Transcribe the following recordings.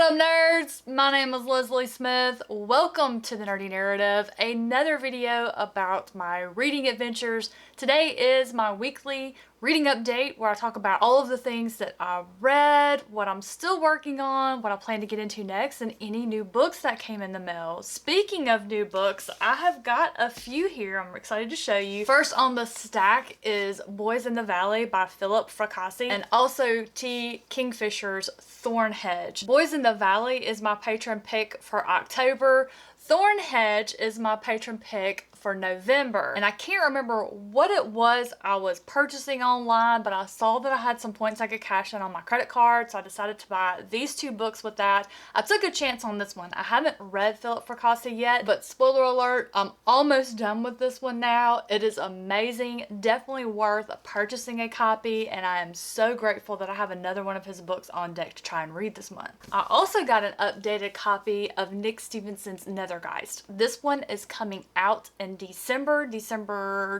up, nerds? My name is Leslie Smith. Welcome to the Nerdy Narrative, another video about my reading adventures. Today is my weekly reading update where I talk about all of the things that I read, what I'm still working on, what I plan to get into next, and any new books that came in the mail. Speaking of new books, I have got a few here I'm excited to show you. First on the stack is Boys in the Valley by Philip Fracassi and also T. Kingfisher's Thorn Hedge. Boys in the Valley is my patron pick for October. Thorn Hedge is my patron pick for November. And I can't remember what it was I was purchasing online, but I saw that I had some points I could cash in on my credit card, so I decided to buy these two books with that. I took a chance on this one. I haven't read Philip Fracassi yet, but spoiler alert, I'm almost done with this one now. It is amazing, definitely worth purchasing a copy, and I am so grateful that I have another one of his books on deck to try and read this month. I also got an updated copy of Nick Stephenson's Nethergeist. This one is coming out in December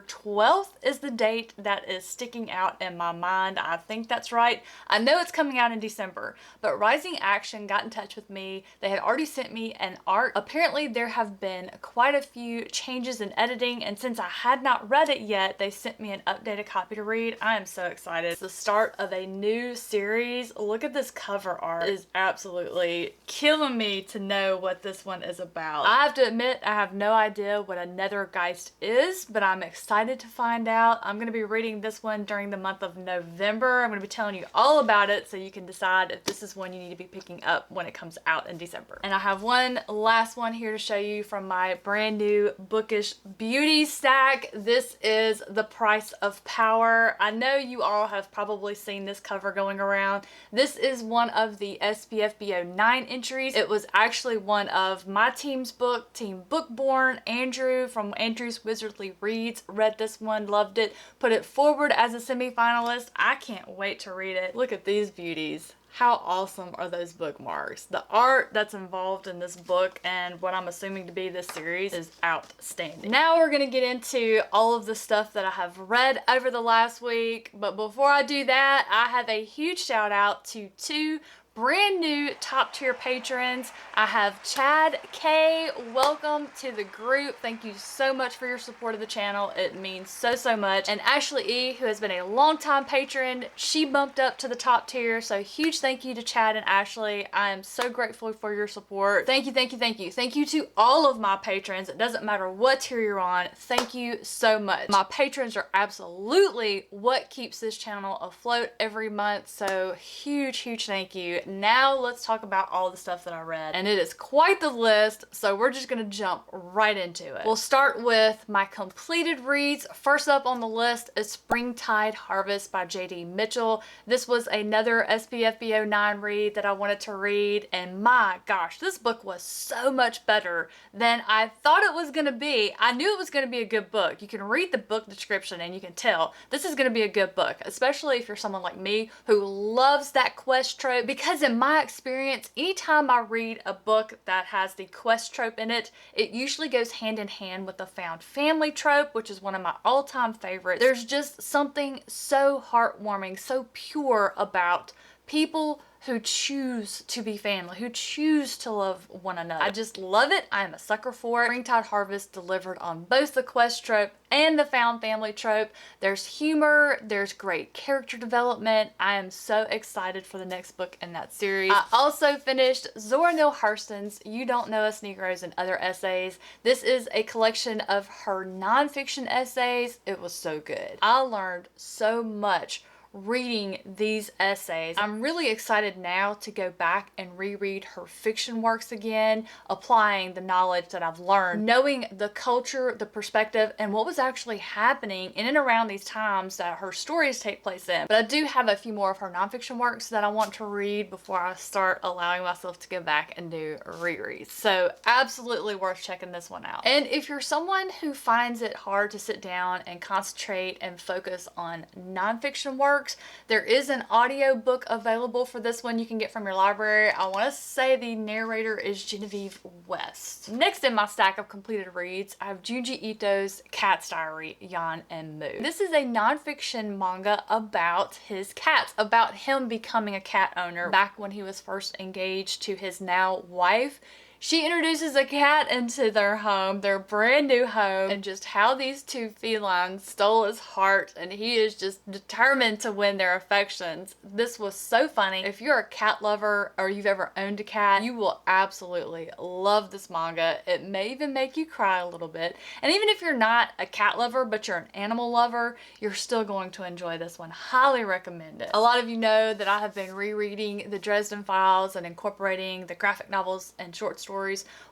12th is the date that is sticking out in my mind. I think that's right. I know it's coming out in December, but Rising Action got in touch with me. They had already sent me an art. Apparently there have been quite a few changes in editing, and since I had not read it yet, they sent me an updated copy to read. I am so excited. It's the start of a new series. Look at this cover art. It is absolutely killing me to know what this one is about. I have to admit, I have no idea what a Nethergeist is, but I'm excited to find out. I'm going to be reading this one during the month of November. I'm going to be telling you all about it so you can decide if this is one you need to be picking up when it comes out in December. And I have one last one here to show you from my brand new bookish beauty stack. This is The Price of Power. I know you all have probably seen this cover going around. This is one of the SPFBO 9 entries. It was actually one of my team's book, Team Bookborn. Andrew from Andrew's Wizardly Reads read this one, loved it, put it forward as a semi-finalist. I can't wait to read it. Look at these beauties. How awesome are those bookmarks? The art that's involved in this book and what I'm assuming to be this series is outstanding. Now we're going to get into all of the stuff that I have read over the last week. But before I do that, I have a huge shout out to two brand new top tier patrons. I have Chad K. Welcome to the group. Thank you so much for your support of the channel. It means so much. And Ashley E., who has been a longtime patron, she bumped up to the top tier. So huge thank you to Chad and Ashley. I am so grateful for your support. Thank you, thank you, thank you. Thank you to all of my patrons. It doesn't matter what tier you're on. Thank you so much. My patrons are absolutely what keeps this channel afloat every month. So huge thank you. Now let's talk about all the stuff that I read, and it is quite the list, so we're just gonna jump right into it. We'll start with my completed reads. First up on the list is Springtide Harvest by J.D. Mitchell. This was another SPFBO 9 read that I wanted to read, and my gosh, this book was so much better than I thought it was gonna be. I knew it was gonna be a good book. You can read the book description and you can tell this is gonna be a good book, especially if you're someone like me who loves that quest trope, because in my experience, anytime I read a book that has the quest trope in it, it usually goes hand in hand with the found family trope, which is one of my all-time favorites. There's just something so heartwarming, so pure about people who choose to be family, who choose to love one another. I just love it. I am a sucker for it. Springtide Harvest delivered on both the quest trope and the found family trope. There's humor, there's great character development. I am so excited for the next book in that series. I also finished Zora Neale Hurston's You Don't Know Us Negroes and Other Essays. This is a collection of her nonfiction essays. It was so good. I learned so much reading these essays. I'm really excited now to go back and reread her fiction works again, applying the knowledge that I've learned, knowing the culture, the perspective, and what was actually happening in and around these times that her stories take place in. But I do have a few more of her nonfiction works that I want to read before I start allowing myself to go back and do rereads. So absolutely worth checking this one out. And if you're someone who finds it hard to sit down and concentrate and focus on nonfiction work, works. There is an audio book available for this one you can get from your library. I want to say the narrator is Genevieve West. Next in my stack of completed reads, I have Junji Ito's Cat's Diary, Yan and Mu. This is a nonfiction manga about his cats, about him becoming a cat owner back when he was first engaged to his now wife. She introduces a cat into their home, their brand new home, and just how these two felines stole his heart, and he is just determined to win their affections. This was so funny. If you're a cat lover or you've ever owned a cat, you will absolutely love this manga. It may even make you cry a little bit. And even if you're not a cat lover, but you're an animal lover, you're still going to enjoy this one. Highly recommend it. A lot of you know that I have been rereading the Dresden Files and incorporating the graphic novels and short stories.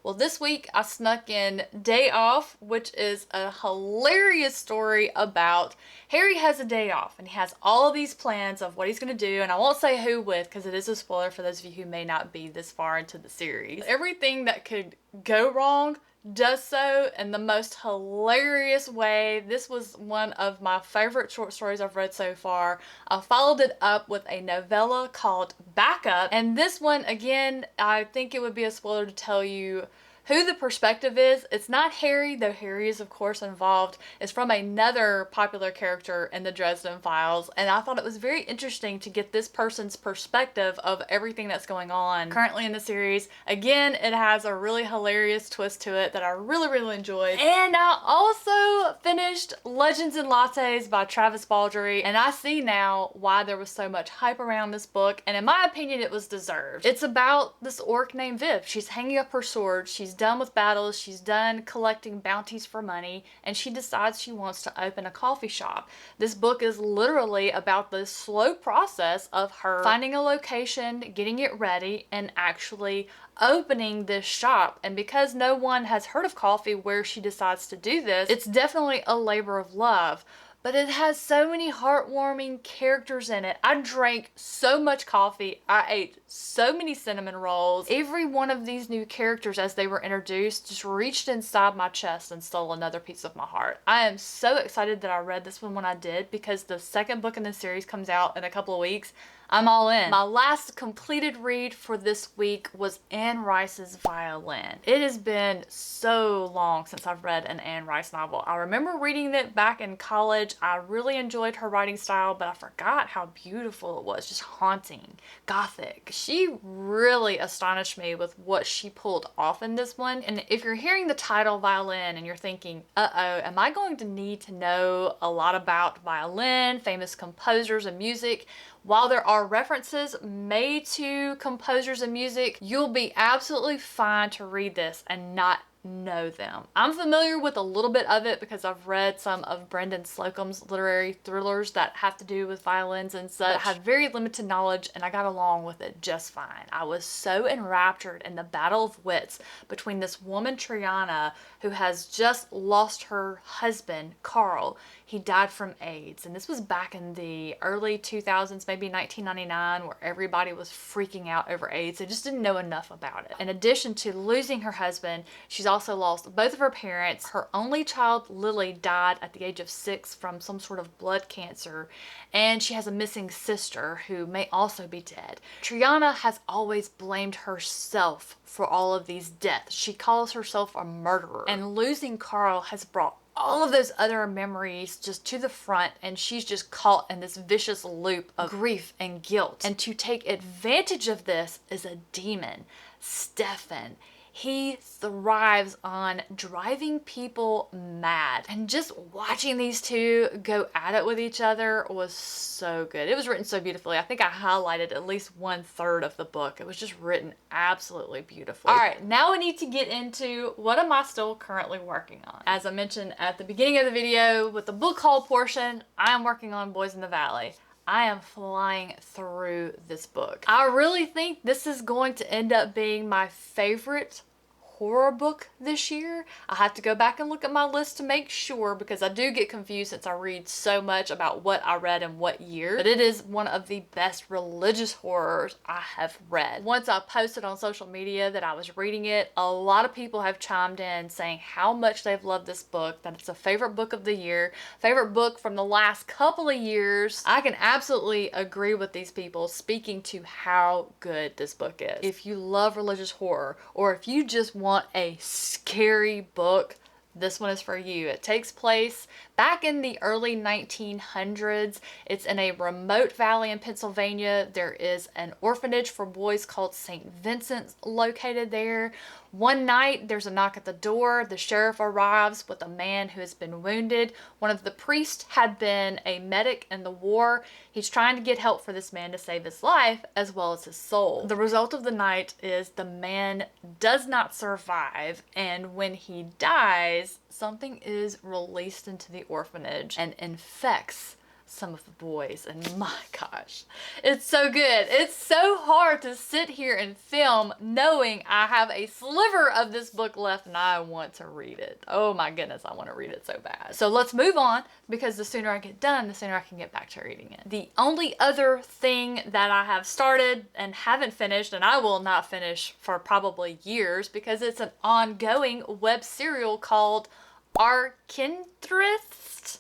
Well, this week I snuck in Day Off, which is a hilarious story about Harry has a day off and he has all of these plans of what he's going to do, and I won't say who with because it is a spoiler for those of you who may not be this far into the series. Everything that could go wrong does so in the most hilarious way. This was one of my favorite short stories I've read so far. I followed it up with a novella called Backup, and this one, again, I think it would be a spoiler to tell you who the perspective is. It's not Harry, though Harry is of course involved. It's from another popular character in the Dresden Files, and I thought it was very interesting to get this person's perspective of everything that's going on currently in the series. Again, it has a really hilarious twist to it that I really enjoyed. And I also finished Legends and Lattes by Travis Baldree, and I see now why there was so much hype around this book, and in my opinion it was deserved. It's about this orc named Viv. She's hanging up her sword, she's done with battles, she's done collecting bounties for money, and she decides she wants to open a coffee shop. This book is literally about the slow process of her finding a location, getting it ready, and actually opening this shop. And because no one has heard of coffee where she decides to do this, it's definitely a labor of love. But it has so many heartwarming characters in it. I drank so much coffee. I ate so many cinnamon rolls. Every one of these new characters as they were introduced just reached inside my chest and stole another piece of my heart. I am so excited that I read this one when I did, because the second book in the series comes out in a couple of weeks. I'm all in. My last completed read for this week was Anne Rice's Violin. It has been so long since I've read an Anne Rice novel. I remember reading it back in college. I really enjoyed her writing style, but I forgot how beautiful it was. Just haunting, gothic. She really astonished me with what she pulled off in this one. And if you're hearing the title Violin and you're thinking, uh-oh, am I going to need to know a lot about violin, famous composers and music? While there are references made to composers and music, you'll be absolutely fine to read this and not know them. I'm familiar with a little bit of it because I've read some of Brendan Slocum's literary thrillers that have to do with violins and such. I had very limited knowledge and I got along with it just fine. I was so enraptured in the battle of wits between this woman Triana, who has just lost her husband Carl. He died from AIDS, and this was back in the early 2000s, maybe 1999, where everybody was freaking out over AIDS. They just didn't know enough about it. In addition to losing her husband, she's also lost both of her parents. Her only child, Lily, died at the age of 6 from some sort of blood cancer, and she has a missing sister who may also be dead. Triana has always blamed herself for all of these deaths. She calls herself a murderer, and losing Carl has brought all of those other memories just to the front, and she's just caught in this vicious loop of grief and guilt. And to take advantage of this is a demon, Stefan. He thrives on driving people mad, and just watching these two go at it with each other was so good. It was written so beautifully. I think I highlighted at least 1/3 of the book. It was just written absolutely beautifully. All right, now we need to get into what am I still currently working on. As I mentioned at the beginning of the video, with the book haul portion, I'm working on Boys in the Valley. I am flying through this book. I really think this is going to end up being my favorite horror book this year. I have to go back and look at my list to make sure because I do get confused since I read so much about what I read in what year. But it is one of the best religious horrors I have read. Once I posted on social media that I was reading it, a lot of people have chimed in saying how much they've loved this book, that it's a favorite book of the year, favorite book from the last couple of years. I can absolutely agree with these people speaking to how good this book is. If you love religious horror, or if you just want a scary book, this one is for you. It takes place back in the early 1900s. It's in a remote valley in Pennsylvania. There is an orphanage for boys called St. Vincent's located there. One night, there's a knock at the door. The sheriff arrives with a man who has been wounded. One of the priests had been a medic in the war. He's trying to get help for this man to save his life as well as his soul. The result of the night is the man does not survive, and when he dies, something is released into the orphanage and infects some of the boys. And my gosh, it's so good. It's so hard to sit here and film knowing I have a sliver of this book left and I want to read it. Oh my goodness, I want to read it so bad. So let's move on, because the sooner I get done, the sooner I can get back to reading it. The only other thing that I have started and haven't finished, and I will not finish for probably years because it's an ongoing web serial called Arkintrist.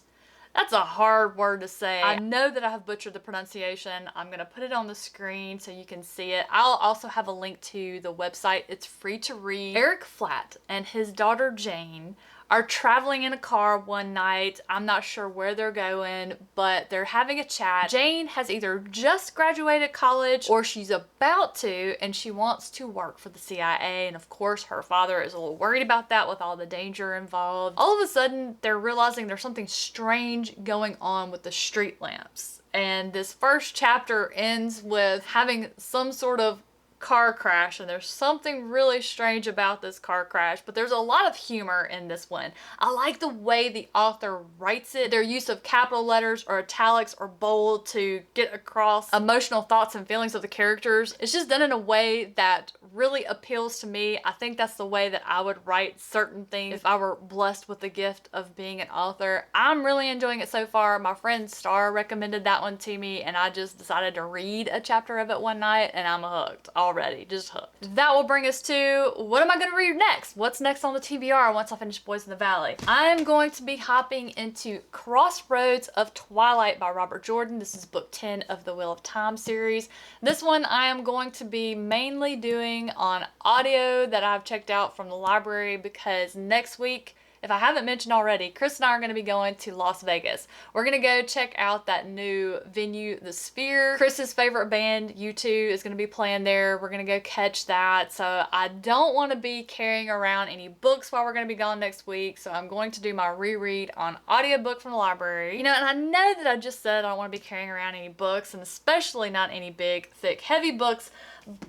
That's a hard word to say. I know that I have butchered the pronunciation. I'm going to put it on the screen so you can see it. I'll also have a link to the website. It's free to read. Eric Flatt and his daughter Jane are traveling in a car one night. I'm not sure where they're going, but they're having a chat. Jane has either just graduated college or she's about to, and she wants to work for the CIA. And of course, her father is a little worried about that with all the danger involved. All of a sudden, they're realizing there's something strange going on with the street lamps. And this first chapter ends with having some sort of car crash, and there's something really strange about this car crash, but there's a lot of humor in this one. I like the way the author writes it. Their use of capital letters or italics or bold to get across emotional thoughts and feelings of the characters. It's just done in a way that really appeals to me. I think that's the way that I would write certain things if I were blessed with the gift of being an author. I'm really enjoying it so far. My friend Star recommended that one to me, and I just decided to read a chapter of it one night, and I'm hooked already, just hooked. That will bring us to, what am I going to read next? What's next on the TBR once I finish Boys in the Valley? I'm going to be hopping into Crossroads of Twilight by Robert Jordan. This is book 10 of the Wheel of Time series. This one I am going to be mainly doing on audio that I've checked out from the library, because next week, if I haven't mentioned already, Chris and I are going to be going to Las Vegas. We're going to go check out that new venue, The Sphere. Chris's favorite band, U2, is going to be playing there. We're going to go catch that. So I don't want to be carrying around any books while we're going to be gone next week. So I'm going to do my reread on audiobook from the library. You know, and I know that I just said I don't want to be carrying around any books, and especially not any big, thick, heavy books,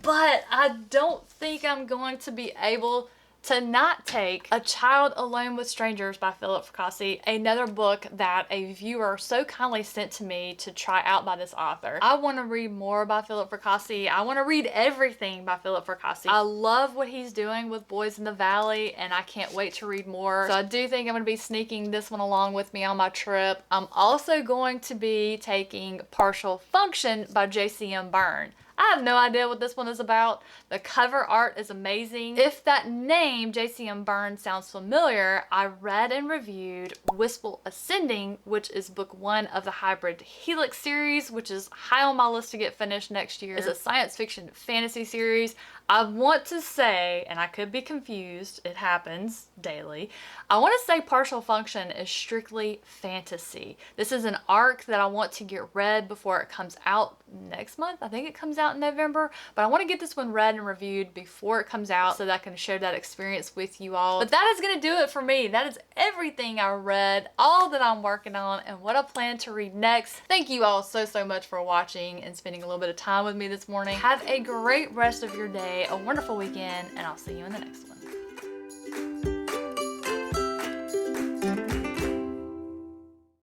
but I don't think I'm going to be able to not take A Child Alone with Strangers by Philip Fracassi, another book that a viewer so kindly sent to me to try out by this author. I want to read more by Philip Fracassi. I want to read everything by Philip Fracassi. I love what he's doing with Boys in the Valley, and I can't wait to read more. So I do think I'm going to be sneaking this one along with me on my trip. I'm also going to be taking Partial Function by J.C.M. Byrne. I have no idea what this one is about. The cover art is amazing. If that name, J.C.M. Byrne, sounds familiar, I read and reviewed Wistful Ascending, which is book 1 of the Hybrid Helix series, which is high on my list to get finished next year. It's a science fiction fantasy series. I want to say, and I could be confused, it happens daily, I want to say Partial Function is strictly fantasy. This is an arc that I want to get read before it comes out next month. I think it comes out in November, but I want to get this one read and reviewed before it comes out so that I can share that experience with you all. But that is going to do it for me. That is everything I read, all that I'm working on, and what I plan to read next. Thank you all so much for watching and spending a little bit of time with me this morning. Have a great rest of your day, a wonderful weekend, and I'll see you in the next one.